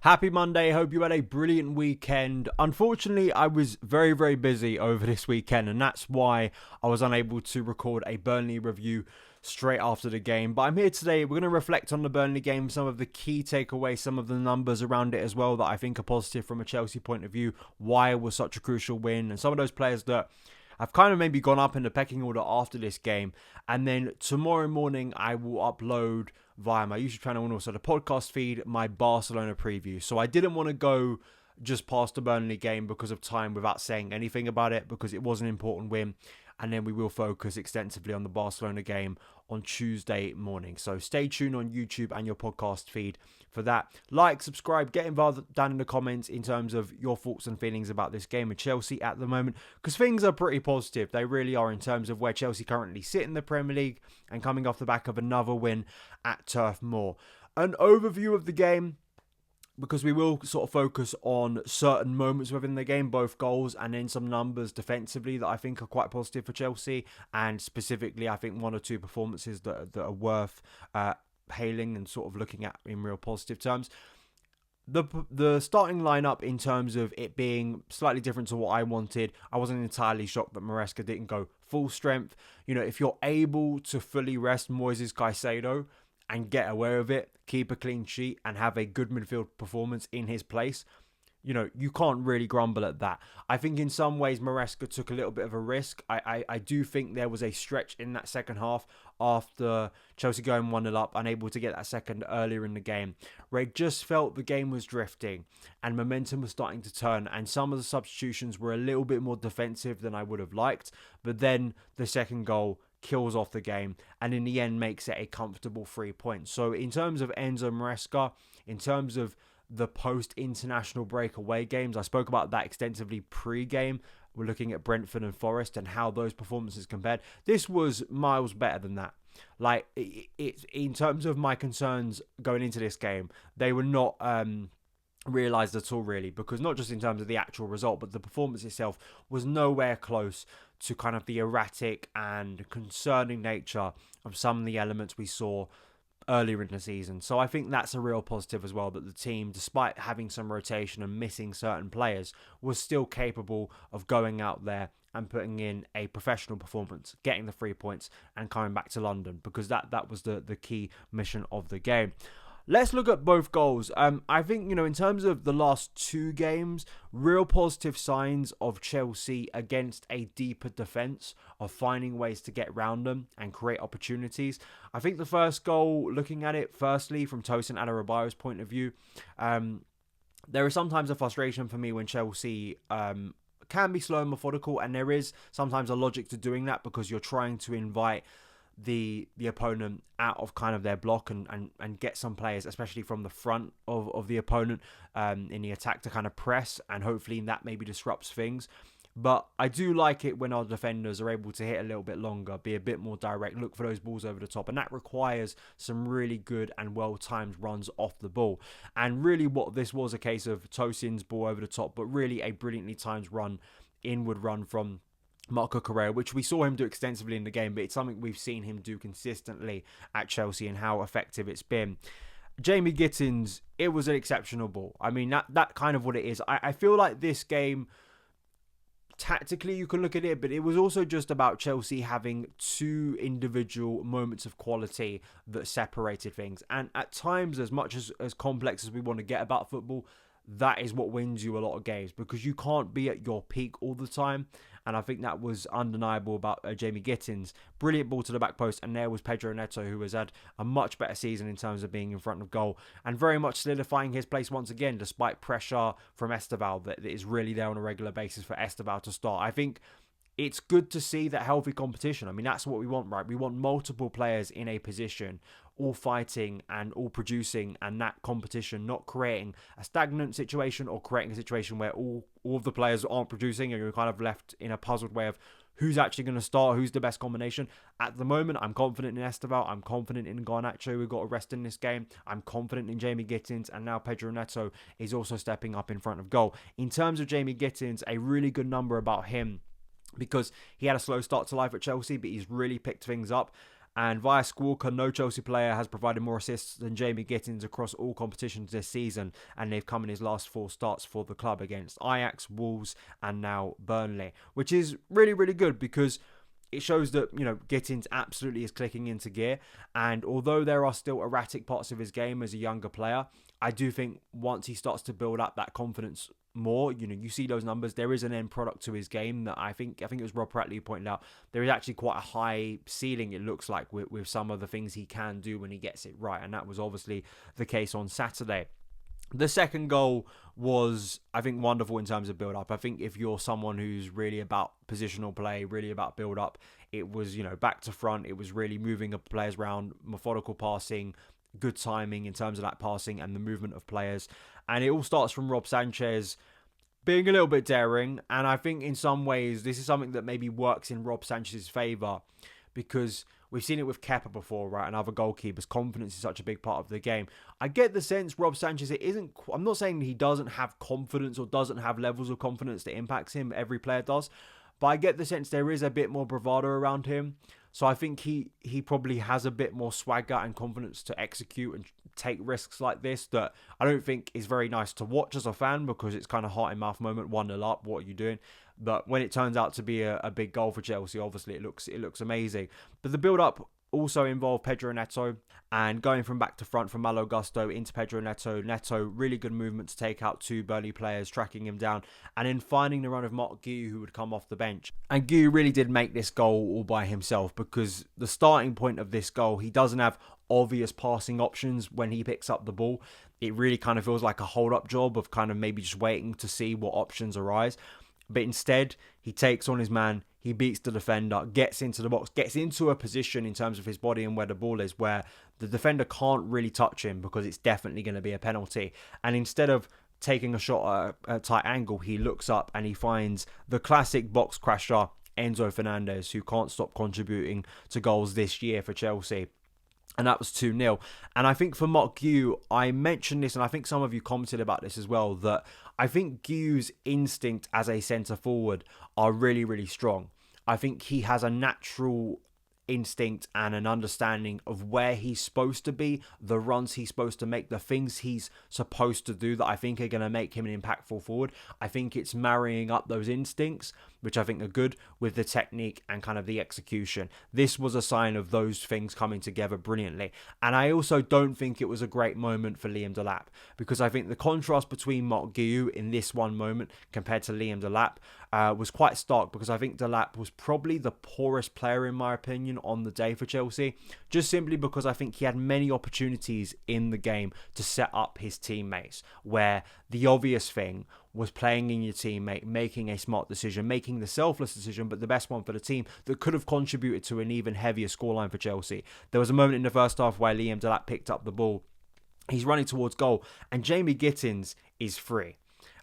Happy Monday. Hope you had a brilliant weekend. Unfortunately, I was very, very busy over this weekend, and that's why I was unable to record a Burnley review straight after the game. But I'm here today. We're going to reflect on the Burnley game, some of the key takeaways, some of the numbers around it as well that I think are positive from a Chelsea point of view, why it was such a crucial win, and some of those players that I've kind of maybe gone up in the pecking order after this game. And then tomorrow morning, I will upload via my YouTube channel and also the podcast feed my Barcelona preview. So I didn't want to go just past the Burnley game because of time without saying anything about it, because it was an important win. And then we will focus extensively on the Barcelona game on Tuesday morning. So stay tuned on YouTube and your podcast feed for that. Like, subscribe, get involved down in the comments in terms of your thoughts and feelings about this game with Chelsea at the moment, because things are pretty positive. They really are in terms of where Chelsea currently sit in the Premier League and coming off the back of another win at Turf Moor. An overview of the game, because we will sort of focus on certain moments within the game, both goals and then some numbers defensively that I think are quite positive for Chelsea, and specifically I think one or two performances that are worth hailing and sort of looking at in real positive terms. The starting lineup, in terms of it being slightly different to what I wanted, I wasn't entirely shocked that Maresca didn't go full strength. You know, if you're able to fully rest Moises Caicedo and get away with it, keep a clean sheet and have a good midfield performance in his place, you know, you can't really grumble at that. I think in some ways Maresca took a little bit of a risk. I do think there was a stretch in that second half after Chelsea going 1-0 up, unable to get that second earlier in the game, where it just felt the game was drifting and momentum was starting to turn, and some of the substitutions were a little bit more defensive than I would have liked. But then the second goal kills off the game and in the end makes it a comfortable 3 points. So in terms of Enzo Maresca, in terms of the post-international break away games, I spoke about that extensively pre-game. We're looking at Brentford and Forest and how those performances compared. This was miles better than that. Like, it in terms of my concerns going into this game, they were not realised at all, really, because not just in terms of the actual result, but the performance itself was nowhere close to kind of the erratic and concerning nature of some of the elements we saw earlier in the season. So I think that's a real positive as well, that the team, despite having some rotation and missing certain players, was still capable of going out there and putting in a professional performance, getting the 3 points and coming back to London, because that was the key mission of the game. Let's look at both goals. I think, you know, in terms of the last two games, real positive signs of Chelsea against a deeper defence, of finding ways to get round them and create opportunities. I think the first goal, looking at it firstly from Tosin Adarabioyo's point of view, there is sometimes a frustration for me when Chelsea can be slow and methodical, and there is sometimes a logic to doing that, because you're trying to invite the opponent out of kind of their block and get some players, especially from the front of the opponent in the attack, to kind of press, and hopefully that maybe disrupts things. But I do like it when our defenders are able to hit a little bit longer, be a bit more direct, look for those balls over the top, and that requires some really good and well-timed runs off the ball. And really what this was a case of Tosin's ball over the top, but really a brilliantly timed inward run from Marco Correa, which we saw him do extensively in the game, but it's something we've seen him do consistently at Chelsea and how effective it's been. Jamie Gittens, it was an exceptional ball. I mean, that kind of what it is. I feel like this game, tactically you can look at it, but it was also just about Chelsea having two individual moments of quality that separated things. And at times, as much as complex as we want to get about football, that is what wins you a lot of games, because you can't be at your peak all the time. And I think that was undeniable about Jamie Gittens. Brilliant ball to the back post, and there was Pedro Neto, who has had a much better season in terms of being in front of goal and very much solidifying his place once again, despite pressure from Esteval that is really there on a regular basis for Esteval to start. I think it's good to see that healthy competition. I mean, that's what we want, right? We want multiple players in a position, all fighting and all producing, and that competition not creating a stagnant situation or creating a situation where all of the players aren't producing and you're kind of left in a puzzled way of who's actually going to start, who's the best combination. At the moment, I'm confident in Esteval, I'm confident in Garnacho, who got a rest in this game, I'm confident in Jamie Gittens, and now Pedro Neto is also stepping up in front of goal. In terms of Jamie Gittens, a really good number about him, because he had a slow start to life at Chelsea, but he's really picked things up. And via Squawka, no Chelsea player has provided more assists than Jamie Gittens across all competitions this season, and they've come in his last 4 starts for the club against Ajax, Wolves, and now Burnley, which is really, really good because it shows that, Gittins absolutely is clicking into gear. And although there are still erratic parts of his game as a younger player, I do think once he starts to build up that confidence more, you see those numbers, there is an end product to his game that I think it was Rob Pratley who pointed out. There is actually quite a high ceiling, it looks like, with some of the things he can do when he gets it right. And that was obviously the case on Saturday. The second goal was, I think, wonderful in terms of build-up. I think if you're someone who's really about positional play, really about build-up, it was, back to front. It was really moving of players around, methodical passing, good timing in terms of that passing and the movement of players. And it all starts from Rob Sanchez being a little bit daring. And I think in some ways, this is something that maybe works in Rob Sanchez's favour, because we've seen it with Kepa before, right? And other goalkeepers. Confidence is such a big part of the game. I get the sense Rob Sanchez, I'm not saying he doesn't have confidence or doesn't have levels of confidence that impacts him. Every player does. But I get the sense there is a bit more bravado around him. So I think he probably has a bit more swagger and confidence to execute and take risks like this that I don't think is very nice to watch as a fan, because it's kind of heart in mouth moment, 1-0 up, what are you doing? But when it turns out to be a big goal for Chelsea, obviously it looks amazing. But the build-up also involved Pedro Neto, and going from back to front from Malo Gusto into Pedro Neto. Neto, really good movement to take out 2 Burnley players, tracking him down, and then finding the run of Marc Guiu, who would come off the bench. And Guiu really did make this goal all by himself, because the starting point of this goal, he doesn't have obvious passing options when he picks up the ball. It really kind of feels like a hold-up job of kind of maybe just waiting to see what options arise. But instead, he takes on his man, he beats the defender, gets into the box, gets into a position in terms of his body and where the ball is, where the defender can't really touch him because it's definitely going to be a penalty. And instead of taking a shot at a tight angle, he looks up and he finds the classic box crasher, Enzo Fernandez, who can't stop contributing to goals this year for Chelsea. And that was 2-0. And I think for Marc Guiu, I mentioned this, and I think some of you commented about this as well, that I think Guiu's instinct as a centre-forward are really, really strong. I think he has a natural instinct and an understanding of where he's supposed to be, the runs he's supposed to make, the things he's supposed to do that I think are going to make him an impactful forward. I think it's marrying up those instincts, which I think are good, with the technique and kind of the execution. This was a sign of those things coming together brilliantly. And I also don't think it was a great moment for Liam Delap, because I think the contrast between Marc Guiu in this one moment compared to Liam Delap was quite stark, because I think Delap was probably the poorest player, in my opinion, on the day for Chelsea, just simply because I think he had many opportunities in the game to set up his teammates, where the obvious thing was playing in your teammate, making a smart decision, making the selfless decision, but the best one for the team that could have contributed to an even heavier scoreline for Chelsea. There was a moment in the first half where Liam Delap picked up the ball. He's running towards goal, and Jamie Gittins is free.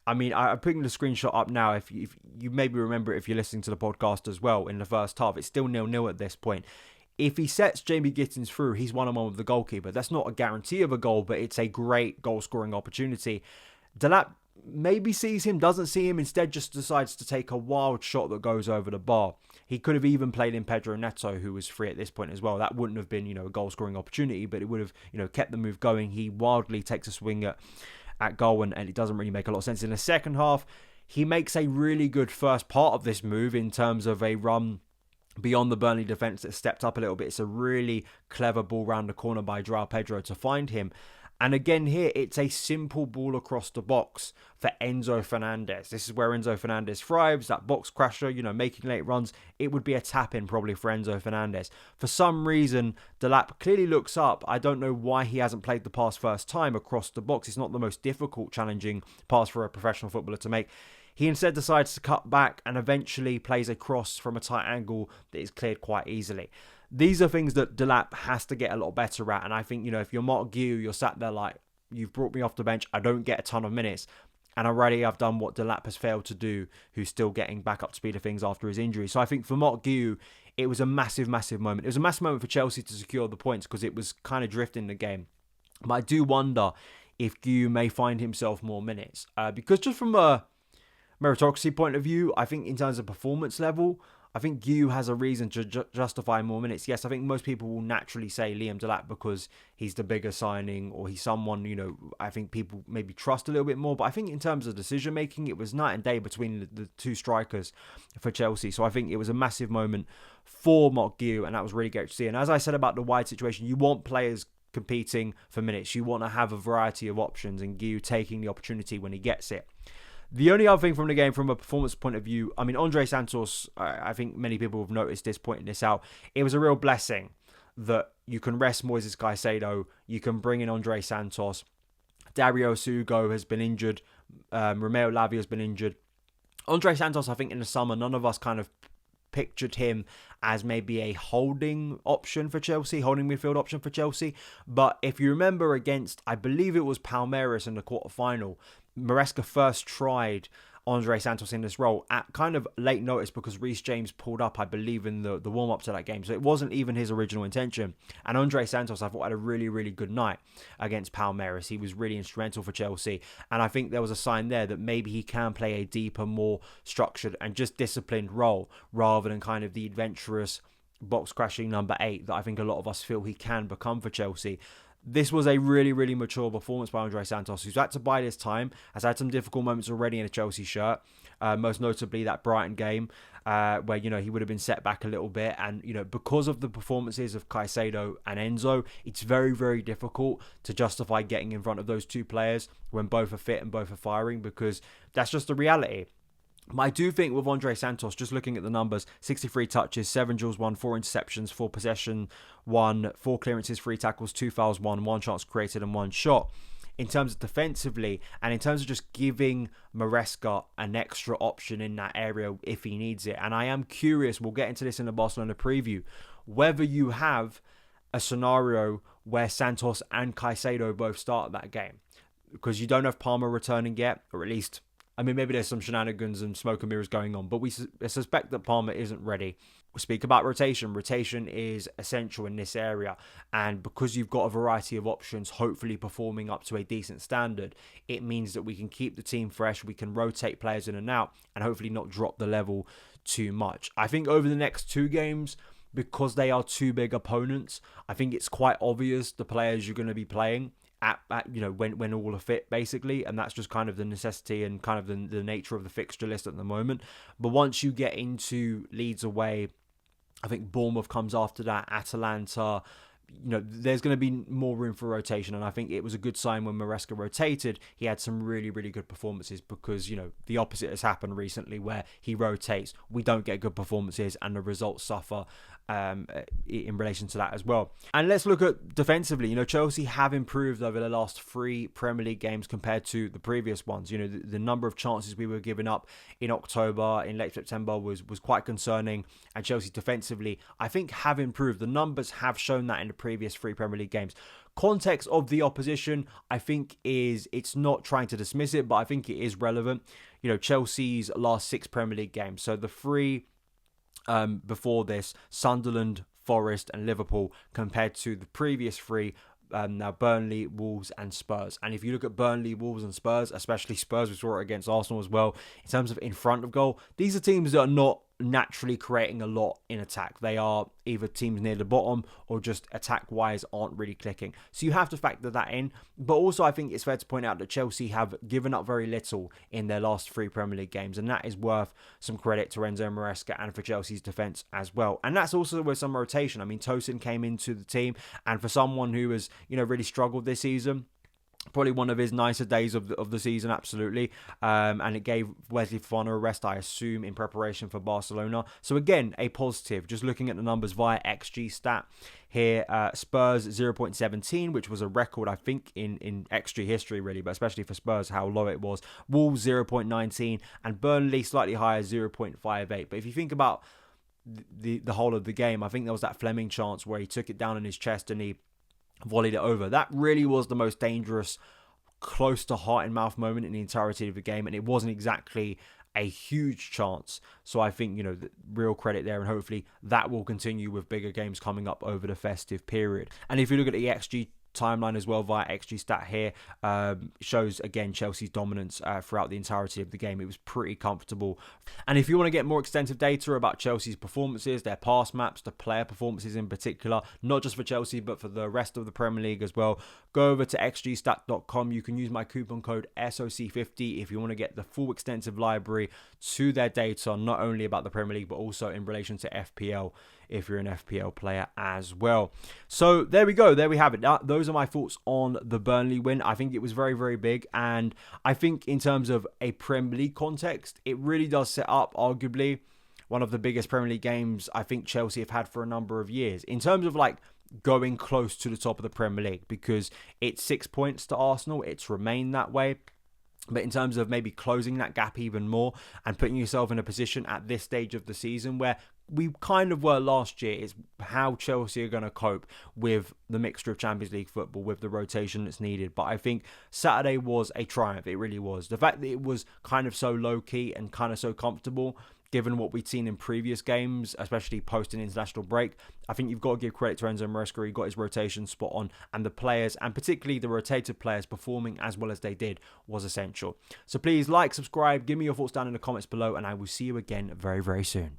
I mean, I'm putting the screenshot up now. If you maybe remember it if you're listening to the podcast as well, in the first half, it's still 0-0 at this point. If he sets Jamie Gittins through, he's 1-on-1 with the goalkeeper. That's not a guarantee of a goal, but it's a great goal-scoring opportunity. Delap maybe sees him, doesn't see him, instead just decides to take a wild shot that goes over the bar. He could have even played in Pedro Neto, who was free at this point as well. That wouldn't have been, a goal-scoring opportunity, but it would have, kept the move going. He wildly takes a swing at goal, and it doesn't really make a lot of sense. In the second half, he makes a really good first part of this move in terms of a run beyond the Burnley defence that stepped up a little bit. It's a really clever ball round the corner by João Pedro to find him. And again here, it's a simple ball across the box for Enzo Fernandez. This is where Enzo Fernandez thrives, that box crasher, making late runs. It would be a tap-in probably for Enzo Fernandez. For some reason, Delap clearly looks up. I don't know why he hasn't played the pass first time across the box. It's not the most difficult, challenging pass for a professional footballer to make. He instead decides to cut back and eventually plays a cross from a tight angle that is cleared quite easily. These are things that Delap has to get a lot better at. And I think, if you're Marc Guiu, you're sat there like, you've brought me off the bench, I don't get a ton of minutes. And already I've done what Delap has failed to do, who's still getting back up to speed of things after his injury. So I think for Marc Guiu, it was a massive, massive moment. It was a massive moment for Chelsea to secure the points, because it was kind of drifting the game. But I do wonder if Guiu may find himself more minutes. Because just from a meritocracy point of view, I think in terms of performance level, I think Guiu has a reason to justify more minutes. Yes, I think most people will naturally say Liam Delap because he's the bigger signing, or he's someone, I think people maybe trust a little bit more. But I think in terms of decision making, it was night and day between the two strikers for Chelsea. So I think it was a massive moment for Marc Guiu, and that was really great to see. And as I said about the wide situation, you want players competing for minutes. You want to have a variety of options, and Guiu taking the opportunity when he gets it. The only other thing from the game, from a performance point of view, I mean, Andrey Santos, I think many people have noticed this, pointing this out. It was a real blessing that you can rest Moises Caicedo, you can bring in Andrey Santos. Dario Sugo has been injured. Romeo Lavia has been injured. Andrey Santos, I think in the summer, none of us kind of pictured him as maybe a holding option for Chelsea, holding midfield option for Chelsea. But if you remember against, I believe it was Palmeiras in the quarterfinal, Maresca first tried Andrey Santos in this role at kind of late notice because Reece James pulled up, I believe, in the warm-up to that game. So it wasn't even his original intention. And Andrey Santos, I thought, had a really, really good night against Palmeiras. He was really instrumental for Chelsea. And I think there was a sign there that maybe he can play a deeper, more structured and just disciplined role rather than kind of the adventurous box-crashing number 8 that I think a lot of us feel he can become for Chelsea. This was a really, really mature performance by Andrey Santos, who's had to bide his time, has had some difficult moments already in a Chelsea shirt, most notably that Brighton game, where, he would have been set back a little bit. And, because of the performances of Caicedo and Enzo, it's very, very difficult to justify getting in front of those two players when both are fit and both are firing, because that's just the reality. But I do think with Andrey Santos, just looking at the numbers, 63 touches, 7 duels won, 4 interceptions, 4 possession, 1, 4 clearances, 3 tackles, 2 fouls, 1 chance created and 1 shot. In terms of defensively, and in terms of just giving Maresca an extra option in that area if he needs it. And I am curious, we'll get into this in the Barcelona preview, whether you have a scenario where Santos and Caicedo both start that game. Because you don't have Palmer returning yet, or at least, maybe there's some shenanigans and smoke and mirrors going on, but we suspect that Palmer isn't ready. We speak about rotation. Rotation is essential in this area. And because you've got a variety of options, hopefully performing up to a decent standard, it means that we can keep the team fresh, we can rotate players in and out, and hopefully not drop the level too much. I think over the next 2 games, because they are 2 big opponents, I think it's quite obvious the players you're going to be playing at when all are fit, basically, and that's just kind of the necessity and kind of the nature of the fixture list at the moment. But once you get into Leeds away, I think Bournemouth comes after that, Atalanta, there's going to be more room for rotation. And I think it was a good sign when Maresca rotated. He had some really, really good performances because, the opposite has happened recently where he rotates. We don't get good performances and the results suffer in relation to that as well. And let's look at defensively. Chelsea have improved over the last 3 Premier League games compared to the previous ones. The number of chances we were giving up in October, in late September was quite concerning. And Chelsea defensively, I think, have improved. The numbers have shown that in the previous 3 Premier League games. Context of the opposition, I think, it's not trying to dismiss it, but I think it is relevant. Chelsea's last 6 Premier League games. So the 3 before this, Sunderland, Forest and Liverpool, compared to the previous 3, now Burnley, Wolves and Spurs. And if you look at Burnley, Wolves and Spurs, especially Spurs, we saw it against Arsenal as well, in terms of in front of goal, these are teams that are not naturally creating a lot in attack. They are either teams near the bottom or just attack-wise aren't really clicking. So you have to factor that in. But also I think it's fair to point out that Chelsea have given up very little in their last 3 Premier League games, and that is worth some credit to Enzo Maresca and for Chelsea's defence as well. And that's also with some rotation. Tosin came into the team, and for someone who has, really struggled this season, probably one of his nicer days of the season, absolutely. And it gave Wesley Fofana a rest, I assume, in preparation for Barcelona. So again, a positive. Just looking at the numbers via XG stat here, Spurs 0.17, which was a record, I think, in XG history, really, but especially for Spurs, how low it was. Wolves 0.19, and Burnley slightly higher, 0.58. But if you think about the whole of the game, I think there was that Fleming chance where he took it down in his chest and he volleyed it over. That really was the most dangerous, close to heart and mouth moment in the entirety of the game, and it wasn't exactly a huge chance. So I think, the real credit there, and hopefully that will continue with bigger games coming up over the festive period. And if you look at the XG timeline as well via XG stat here shows again Chelsea's dominance throughout the entirety of the game. It was pretty comfortable. And if you want to get more extensive data about Chelsea's performances, their pass maps, the player performances in particular, not just for Chelsea but for the rest of the Premier League as well, go over to xgstat.com. You can use my coupon code SOC50 if you want to get the full extensive library to their data, not only about the Premier League but also in relation to FPL if you're an FPL player as well. So there we go. There we have it. Those are my thoughts on the Burnley win. I think it was very, very big. And I think in terms of a Premier League context, it really does set up arguably one of the biggest Premier League games I think Chelsea have had for a number of years. In terms of like going close to the top of the Premier League, because it's 6 points to Arsenal. It's remained that way. But in terms of maybe closing that gap even more and putting yourself in a position at this stage of the season where we kind of were last year, is how Chelsea are going to cope with the mixture of Champions League football, with the rotation that's needed. But I think Saturday was a triumph. It really was. The fact that it was kind of so low-key and kind of so comfortable, given what we'd seen in previous games, especially post an international break, I think you've got to give credit to Enzo Maresca. He got his rotation spot on, and the players, and particularly the rotated players, performing as well as they did was essential. So please like, subscribe, give me your thoughts down in the comments below, and I will see you again very, very soon.